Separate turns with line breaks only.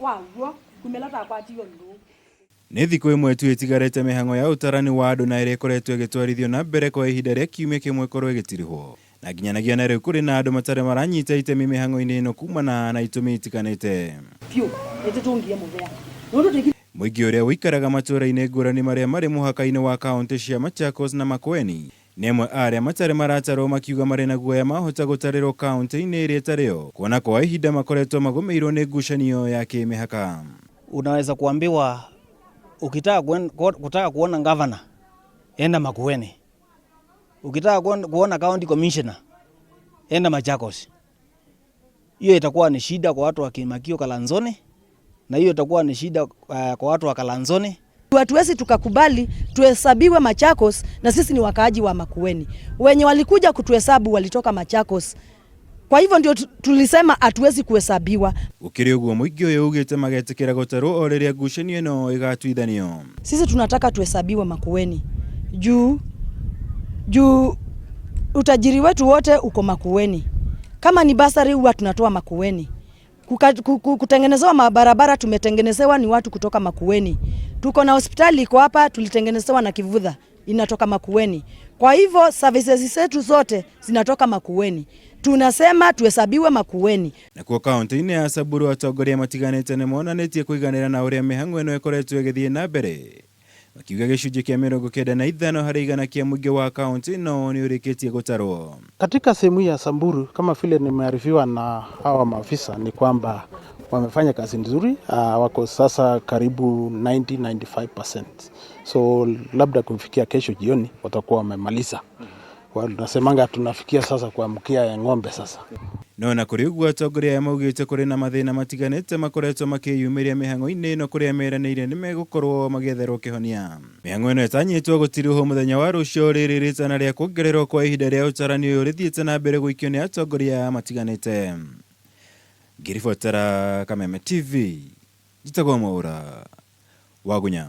waguo kumelata kwatio ndu
nĩ thikũ ĩmwe tu ĩtigarĩte mĩhang'o ya ũtarani wa andũ na ĩrĩa ĩkoretwo ĩgĩtwarithio na mbere kwa ihinda rĩa kiumia kĩmwe korwo ĩgĩtirihwo, na nginyanagia na rĩu kũrĩ na andũ matarĩ maranyita itemi mĩhang'o-inĩ ĩno kumana na itũmi itiganĩte. Mũingĩ ũrĩa ũikaraga matũũra-inĩ ngũrani marĩa marĩ mũhaka-inĩ wa kaũntĩ cia Machakos na Makueni nĩ amwe arĩa matarĩ maratarwo makiuga marĩ na guoya mahota gũtarĩrwo kaũntĩ-inĩ ĩrĩa ĩtarĩyo, kuona kwa ihinda makoretwo magũmĩirwo nĩ ngucanio ya kĩmĩhaka.
Unaweza kuambiwa ukitaka kuona governor enda Makueni, ukitaka kuona county commissioner enda Machakos. Hiyo itakuwa ni shida kwa watu wa Kimakio Kalanzoni, na hiyo itakuwa ni shida kwa watu wa Kalanzoni.
Hatuwezi tukakubali tuhesabiwe Machakos na sisi ni wakaaji wa Makueni. Wenye walikuja kutuhesabu walitoka Machakos. Kwa hivyo ndio tulisema hatuwezi kuhesabiwa.
Ukiri uguo mũingĩ ũyũ ugĩte magetikĩra gũtarwo o rĩrĩa ngucanio ĩno ĩgatuithanio.
Sisi tunataka tuhesabiwe Makueni. Juu utajiri wetu wote uko Makueni. Kama ni basari huwa tunatoa Makueni. Kutengenezewa mabarabara tumetengenezewa ni watu kutoka Makueni. Tuko na hospitali iko hapa tulitengenezewa na Kivutha inatoka Makueni. Kwa hivyo services zetu zote zinatoka Makueni. Tunasema tuhesabiwe Makueni.
Na kwa kaunti-inĩ ya Samburu atongoria matiganĩte nĩ monanĩtie kũiganĩra na ũrĩa mĩhang'o ĩno ĩkoretwo ĩgĩthiĩ na mbere. Makiuga gĩcunjĩ kĩa 95 harĩ igana kĩa mũingĩ wa kaunti ĩno nĩ ũrĩkĩtie gũtarwo.
Katika sehemu ya Samburu kama vile nimearifiwa na hawa maafisa ni kwamba wamefanya kazi nzuri, wako sasa karibu 90-95%. So labda kufikia kesho jioni watakuwa wamemaliza. Wanasemanga tunafikia sasa kwa mkia ya ng'ombe sasa.
No na kũrĩ ũguo atongoria aya maugĩte kũrĩ na mathĩna matiganĩte makoretwo makĩyumĩria mĩhang'o-inĩ ĩno kũrĩa meranĩire nĩ megũkorwo magĩetherwo kĩhonia. Mĩhang'o ĩno ĩtanyĩtwo gũtirihwo mũthenya wa rũciũ rĩrĩ rĩtana rĩa kuongererwo kwa ihinda rĩa ũtarani ũyũ rĩthiĩte na mbere gũikio nĩ atongoria matiganĩte. Ngĩribotera Kameme TV, njĩtagwo Mwaura wa Gunya.